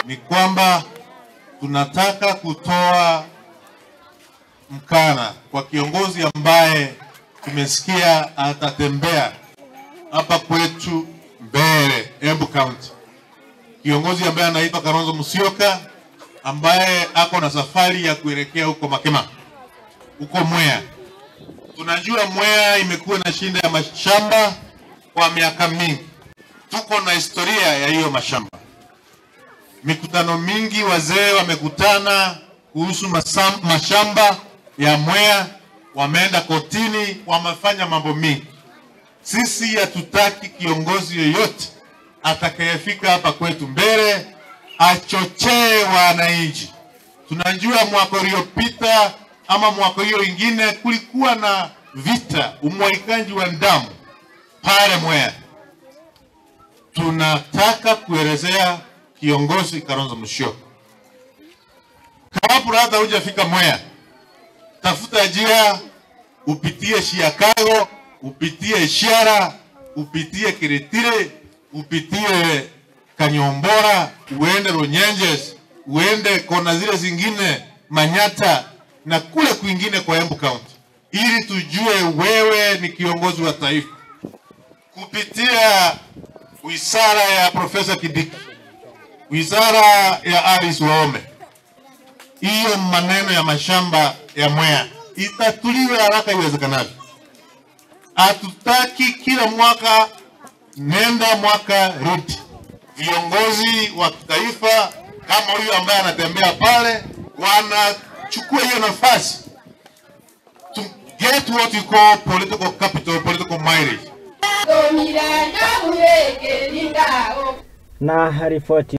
ni kwamba tunataka kutoa mkana kwa kiongozi ambaye tumesikia atatembea hapa kwetu Mbeere, Embu County. Kiongozi ambaye anaitwa Kalonzi Musyoka, ambaye ako na safari ya kuelekea huko Makema, huko Mwea. Tunajua Mwea imekuwa na shinda ya mashamba kwa miaka mingi. Tuko na historia ya hiyo mashamba. Mikutano mingi wazee wamekutana kuhusu mashamba ya Mwea, wameenda kotini, wamefanya mambo mingi. Sisi hatutaki kiongozi yoyote atakayefika hapa kwetu Mbeere achochee wananchi. Tunajua mwaka uliopita ama mwaka hiyo ingine kulikuwa na vita, umwagikaji wa damu pale Mwea. Tunataka kuelezea kiongozi Kalonzi Musyoka, kabla hata hujafika Mwea, tafuta njia upitie Chicago, upitie Iceera, upitie Kiritire, upitie Kanyombora, uende Runyenjes, uende kona zile zingine Manyata na kule kwingine kwa Embu County, ili tujue wewe ni kiongozi wa taifa. Kupitia wizara ya Profesa Kidiki, wizara ya Aris Waome, hiyo maneno ya mashamba ya Mwea itatuliwe haraka iwezekanavyo. Hatutaki kila mwaka nenda mwaka rudi. Viongozi wa taifa kama huyu ambaye anatembea pale wanachukua hiyo nafasi to get what you call political capital, political mileage. Na ripoti